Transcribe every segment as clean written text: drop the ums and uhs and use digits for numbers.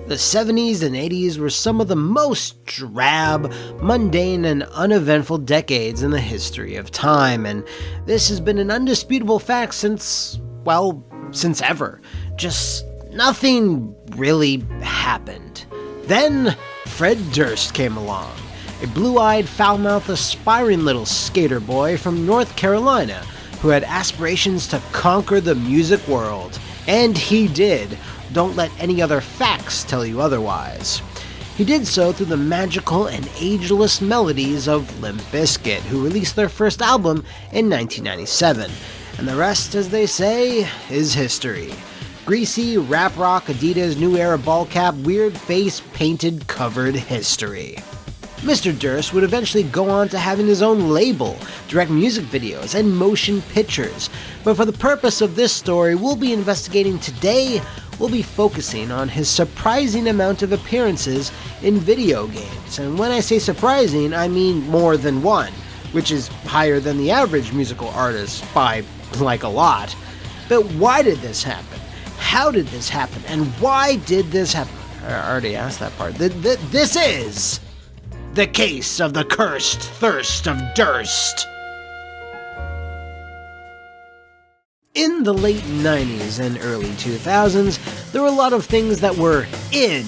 The 70s and 80s were some of the most drab, mundane, and uneventful decades in the history of time, and this has been an undisputable fact since ever. Just nothing really happened. Then, Fred Durst came along, a blue-eyed, foul-mouthed, aspiring little skater boy from North Carolina who had aspirations to conquer the music world. And he did. Don't let any other facts tell you otherwise. He did so through the magical and ageless melodies of Limp Bizkit, who released their first album in 1997. And the rest, as they say, is history. Greasy, rap rock, Adidas, new era ball cap, weird face, painted, covered history. Mr. Durst would eventually go on to having his own label, direct music videos, and motion pictures. But for the purpose of this story we'll be investigating today, we'll be focusing on his surprising amount of appearances in video games. And when I say surprising, I mean more than one, which is higher than the average musical artist by, like, a lot. But why did this happen? How did this happen? And why did this happen? I already asked that part. This is the case of the cursed thirst of Durst. In the late 90s and early 2000s, there were a lot of things that were in,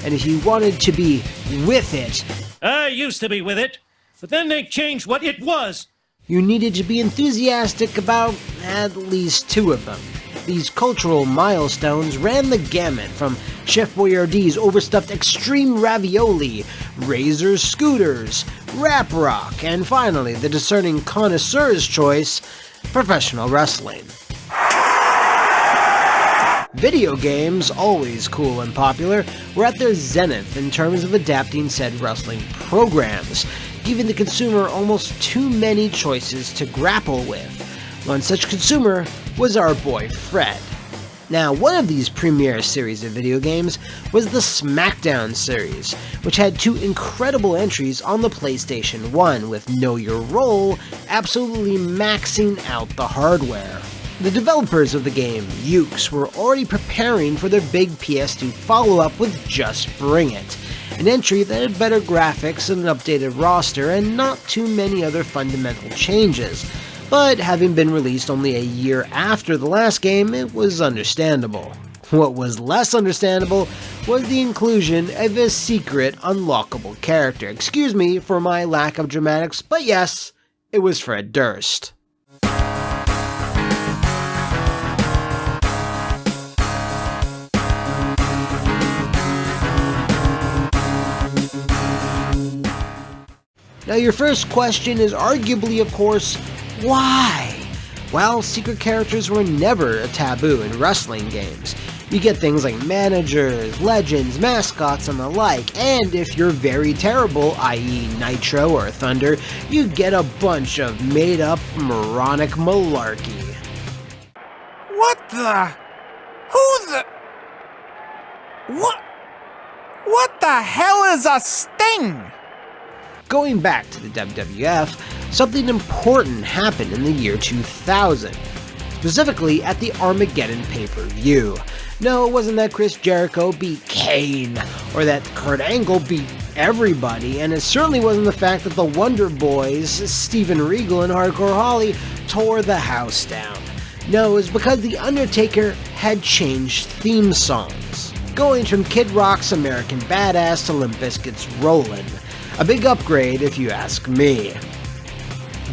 and if you wanted to be with it, I used to be with it, but then they changed what it was. You needed to be enthusiastic about at least two of them. These cultural milestones ran the gamut from Chef Boyardee's overstuffed extreme ravioli, Razor's scooters, rap rock, and finally the discerning connoisseur's choice, professional wrestling. Video games, always cool and popular, were at their zenith in terms of adapting said wrestling programs, giving the consumer almost too many choices to grapple with. One such consumer was our boy Fred. Now, one of these premier series of video games was the SmackDown series, which had two incredible entries on the PlayStation 1 with Know Your Role absolutely maxing out the hardware. The developers of the game, Ukes, were already preparing for their big PS2 follow-up with Just Bring It, an entry that had better graphics and an updated roster and not too many other fundamental changes. But having been released only a year after the last game, it was understandable. What was less understandable was the inclusion of a secret, unlockable character. Excuse me for my lack of dramatics, but yes, it was Fred Durst. Now your first question is arguably, of course, why? Well, secret characters were never a taboo in wrestling games. You get things like managers, legends, mascots, and the like, and if you're very terrible, i.e. Nitro or Thunder, you get a bunch of made-up, moronic malarkey. What the? Who the? What the hell is a sting? Going back to the WWF, something important happened in the year 2000, specifically at the Armageddon pay-per-view. No, it wasn't that Chris Jericho beat Kane, or that Kurt Angle beat everybody, and it certainly wasn't the fact that the Wonder Boys, Steven Regal and Hardcore Holly, tore the house down. No, it was because The Undertaker had changed theme songs, going from Kid Rock's American Badass to Limp Bizkit's Rollin'. A big upgrade, if you ask me.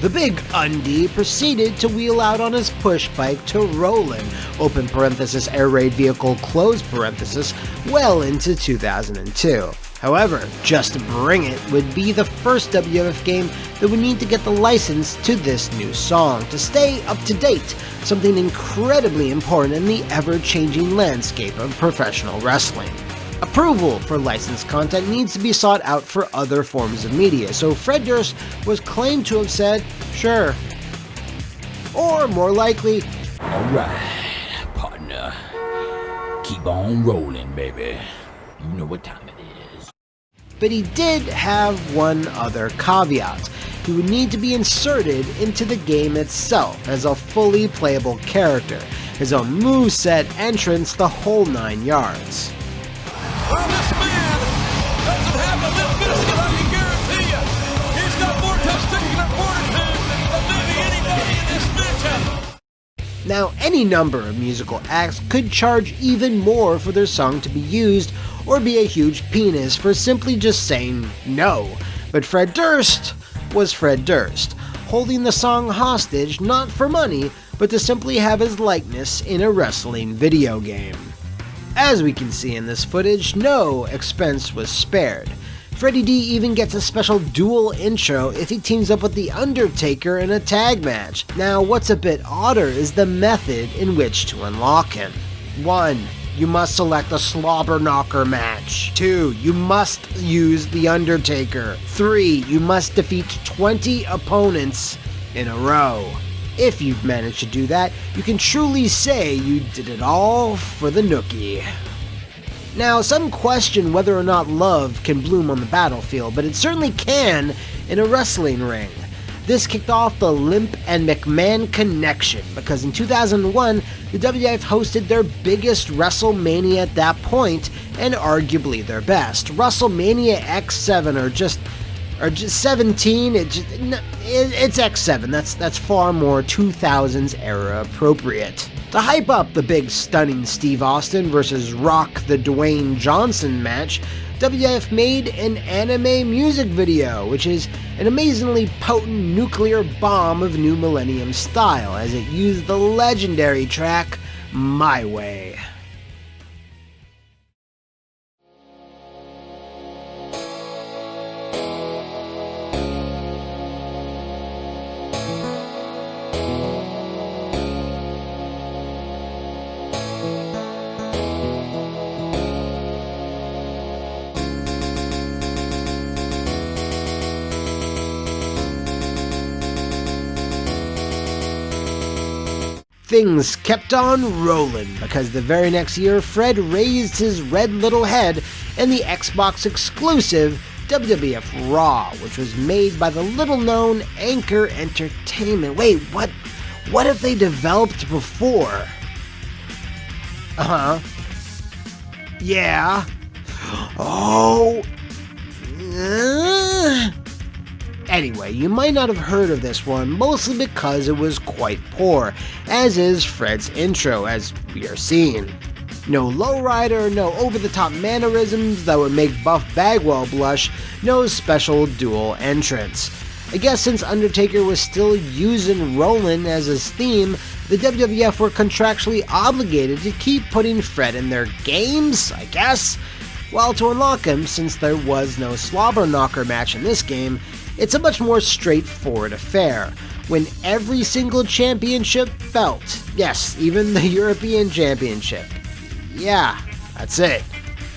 The Big Undie proceeded to wheel out on his push bike to Rollin', open parenthesis, air raid vehicle, close parenthesis, well into 2002. However, Just Bring It would be the first WWF game that would need to get the license to this new song to stay up to date, something incredibly important in the ever-changing landscape of professional wrestling. Approval for licensed content needs to be sought out for other forms of media, so Fred Durst was claimed to have said, sure. Or, more likely, alright, partner. Keep on rolling, baby. You know what time it is. But he did have one other caveat. He would need to be inserted into the game itself as a fully playable character, his own moveset, entrance, the whole 9 yards. Well, this man doesn't have a limp biscuit, I can guarantee you. He's got more testicular fortitude than maybe anybody in this matchup. Now, any number of musical acts could charge even more for their song to be used, or be a huge penis for simply just saying no. But Fred Durst was Fred Durst, holding the song hostage not for money, but to simply have his likeness in a wrestling video game. As we can see in this footage, no expense was spared. Freddie D even gets a special dual intro if he teams up with The Undertaker in a tag match. Now, what's a bit odder is the method in which to unlock him. 1. You must select a slobber knocker match. 2. You must use The Undertaker. 3. You must defeat 20 opponents in a row. If you've managed to do that, you can truly say you did it all for the nookie. Now, some question whether or not love can bloom on the battlefield, but it certainly can in a wrestling ring. This kicked off the Limp and McMahon connection, because in 2001, the WWF hosted their biggest WrestleMania at that point, and arguably their best. WrestleMania X7 or just 17, it's X7, that's far more 2000s era appropriate. To hype up the big stunning Steve Austin versus Rock the Dwayne Johnson match, WWF made an anime music video, which is an amazingly potent nuclear bomb of new millennium style, as it used the legendary track My Way. Things kept on rolling, because the very next year, Fred raised his red little head in the Xbox exclusive WWF Raw, which was made by the little-known Anchor Entertainment. Wait, what have they developed before? Yeah. Oh. Anyway, you might not have heard of this one, mostly because it was quite poor, as is Fred's intro, as we are seeing. No lowrider, no over-the-top mannerisms that would make Buff Bagwell blush, no special dual entrance. I guess since Undertaker was still using Rollin' as his theme, the WWF were contractually obligated to keep putting Fred in their games, I guess? Well, to unlock him, since there was no slobber knocker match in this game, it's a much more straightforward affair. When every single championship belt, yes, even the European Championship. Yeah, that's it.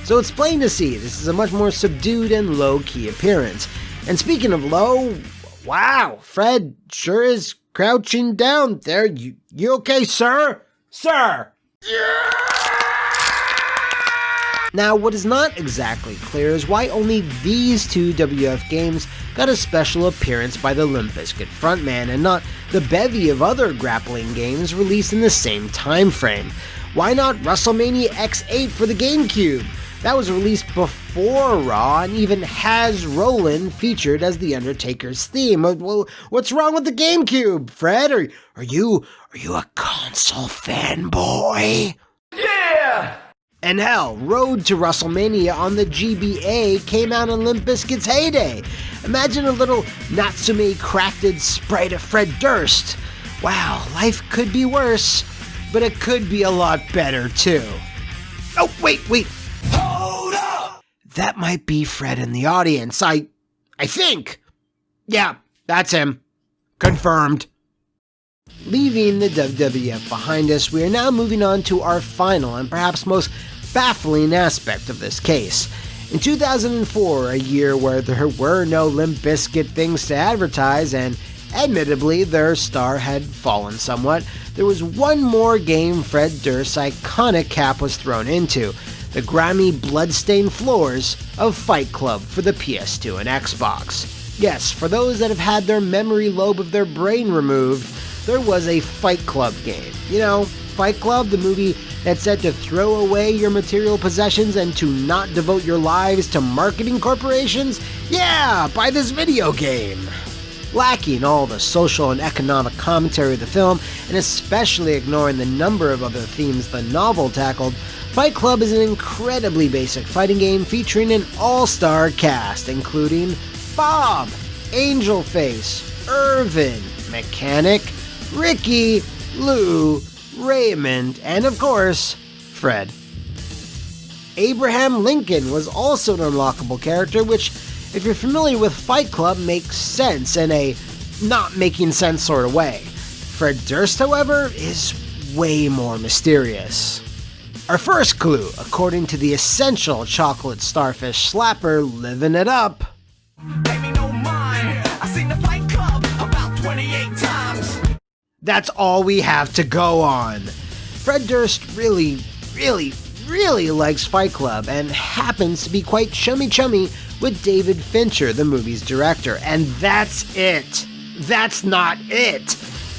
So it's plain to see this is a much more subdued and low-key appearance. And speaking of low, wow, Fred sure is crouching down there. You okay, sir? Sir! Yeah! Now, what is not exactly clear is why only these two WWF games got a special appearance by the Limp Bizkit frontman and not the bevy of other grappling games released in the same time frame. Why not WrestleMania X8 for the GameCube? That was released before Raw and even has Rollin' featured as The Undertaker's theme. Well, what's wrong with the GameCube, Fred? Are you a console fanboy? Yeah! And hell, Road to WrestleMania on the GBA came out in Limp Bizkit's heyday. Imagine a little Natsume-crafted sprite of Fred Durst. Wow, life could be worse, but it could be a lot better too. Oh, wait. Hold up! That might be Fred in the audience. I think. Yeah, that's him. Confirmed. Leaving the WWF behind us, we are now moving on to our final and perhaps most baffling aspect of this case. In 2004, a year where there were no Limp Bizkit things to advertise, and admittedly their star had fallen somewhat, there was one more game Fred Durst's iconic cap was thrown into: the grimy, blood-stained floors of Fight Club for the PS2 and Xbox. Yes, for those that have had their memory lobe of their brain removed, there was a Fight Club game. You know, Fight Club, the movie that said to throw away your material possessions and to not devote your lives to marketing corporations? Yeah, buy this video game! Lacking all the social and economic commentary of the film, and especially ignoring the number of other themes the novel tackled, Fight Club is an incredibly basic fighting game featuring an all-star cast, including Bob, Angelface, Irvin, Mechanic, Ricky, Lou, Raymond, and of course, Fred. Abraham Lincoln was also an unlockable character, which, if you're familiar with Fight Club, makes sense in a not making sense sort of way. Fred Durst, however, is way more mysterious. Our first clue, according to the essential chocolate starfish slapper living it up. Baby, no mind. I seen the Fight Club about 28 times. That's all we have to go on. Fred Durst really likes Fight Club and happens to be quite chummy with David Fincher, the movie's director, and that's it. That's not it.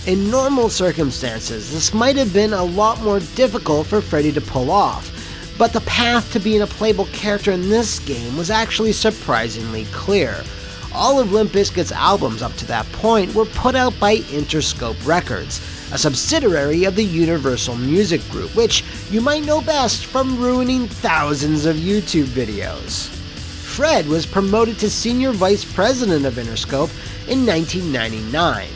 In normal circumstances, this might have been a lot more difficult for Freddy to pull off, but the path to being a playable character in this game was actually surprisingly clear. All of Limp Bizkit's albums up to that point were put out by Interscope Records, a subsidiary of the Universal Music Group, which you might know best from ruining thousands of YouTube videos. Fred was promoted to Senior Vice President of Interscope in 1999.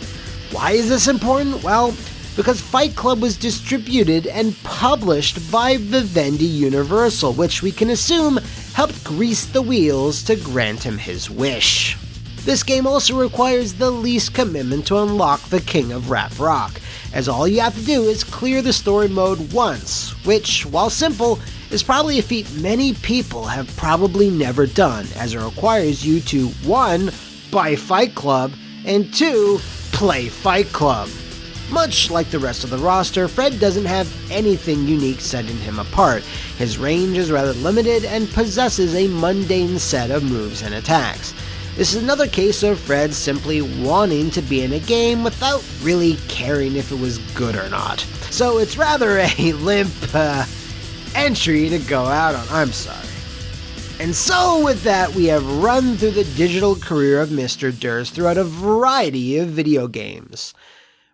Why is this important? Well, because Fight Club was distributed and published by Vivendi Universal, which we can assume helped grease the wheels to grant him his wish. This game also requires the least commitment to unlock the King of Rap Rock, as all you have to do is clear the story mode once, which, while simple, is probably a feat many people have probably never done, as it requires you to 1. Buy Fight Club, and 2. Play Fight Club. Much like the rest of the roster, Fred doesn't have anything unique setting him apart. His range is rather limited and possesses a mundane set of moves and attacks. This is another case of Fred simply wanting to be in a game without really caring if it was good or not. So it's rather a limp entry to go out on. I'm sorry. And so with that, we have run through the digital career of Mr. Durst throughout a variety of video games.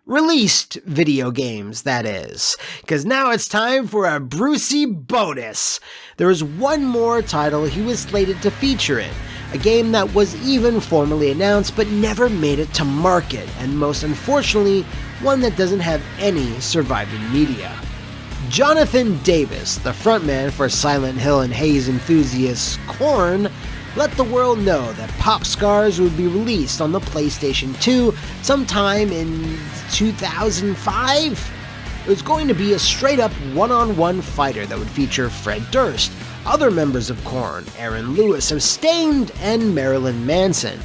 Released video games, that is. Because now it's time for a Brucey bonus. There is one more title he was slated to feature in, a game that was even formally announced but never made it to market, and most unfortunately, one that doesn't have any surviving media. Jonathan Davis, the frontman for Silent Hill and Haze enthusiasts Korn, let the world know that Pop Scars would be released on the PlayStation 2 sometime in 2005. It was going to be a straight-up one-on-one fighter that would feature Fred Durst, other members of Korn, Aaron Lewis of Staind, and Marilyn Manson.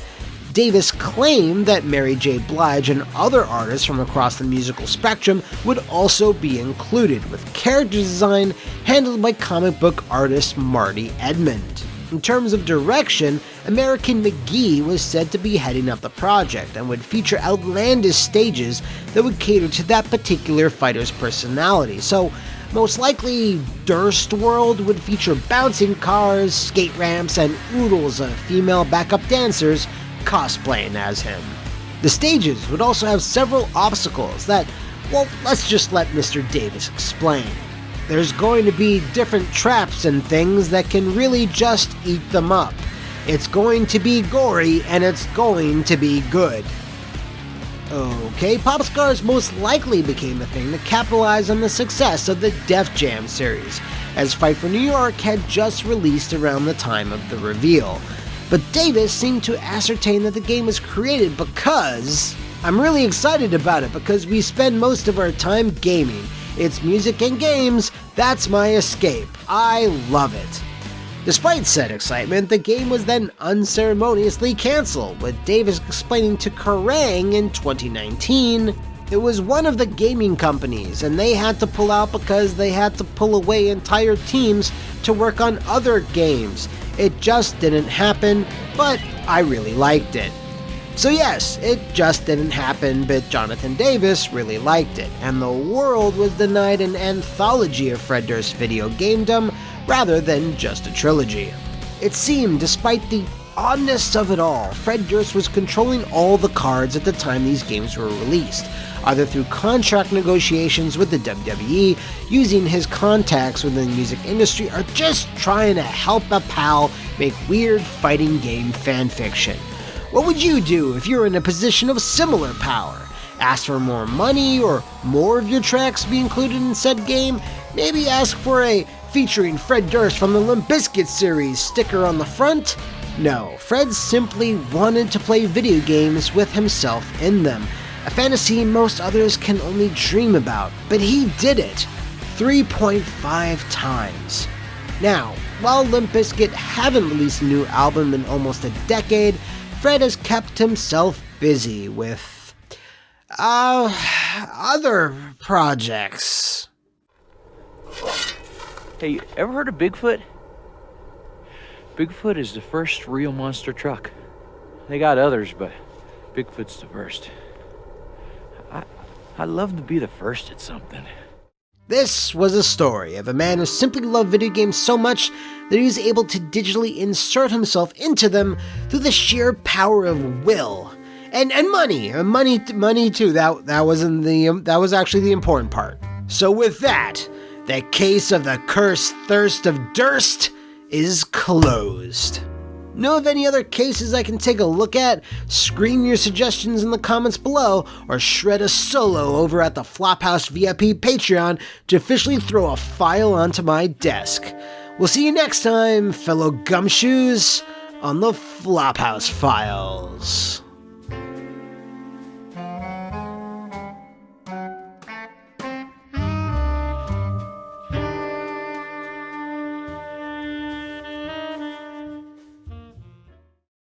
Davis claimed that Mary J. Blige and other artists from across the musical spectrum would also be included, with character design handled by comic book artist Marty Edmond. In terms of direction, American McGee was said to be heading up the project and would feature outlandish stages that would cater to that particular fighter's personality, so most likely Durst World would feature bouncing cars, skate ramps, and oodles of female backup dancers cosplaying as him. The stages would also have several obstacles that, well, let's just let Mr. Davis explain. There's going to be different traps and things that can really just eat them up. It's going to be gory, and it's going to be good. Okay, Pop Scars most likely became a thing to capitalize on the success of the Def Jam series, as Fight for New York had just released around the time of the reveal. But Davis seemed to ascertain that the game was created because I'm really excited about it because we spend most of our time gaming. It's music and games, that's my escape. I love it. Despite said excitement, the game was then unceremoniously cancelled, with Davis explaining to Kerrang! In 2019, it was one of the gaming companies, and they had to pull out because they had to pull away entire teams to work on other games. It just didn't happen, but I really liked it. So yes, it just didn't happen, but Jonathan Davis really liked it, and the world was denied an anthology of Fred Durst video gamedom rather than just a trilogy. It seemed, despite the oddness of it all, Fred Durst was controlling all the cards at the time these games were released, either through contract negotiations with the WWE, using his contacts within the music industry, or just trying to help a pal make weird fighting game fanfiction. What would you do if you were in a position of similar power? Ask for more money or more of your tracks be included in said game? Maybe ask for a featuring Fred Durst from the Limp Bizkit series sticker on the front? No, Fred simply wanted to play video games with himself in them, a fantasy most others can only dream about, but he did it 3.5 times. Now, while Limp Bizkit haven't released a new album in almost a decade, Fred has kept himself busy with other projects. Hey, you ever heard of Bigfoot? Bigfoot is the first real monster truck. They got others, but Bigfoot's the first. I'd love to be the first at something. This was a story of a man who simply loved video games so much that he was able to digitally insert himself into them through the sheer power of will and money too. That was actually the important part. So with that, the case of the cursed thirst of Durst is closed. Know of any other cases I can take a look at? Scream your suggestions in the comments below, or shred a solo over at the Flophouse VIP Patreon to officially throw a file onto my desk. We'll see you next time, fellow gumshoes, on the Flophouse Files.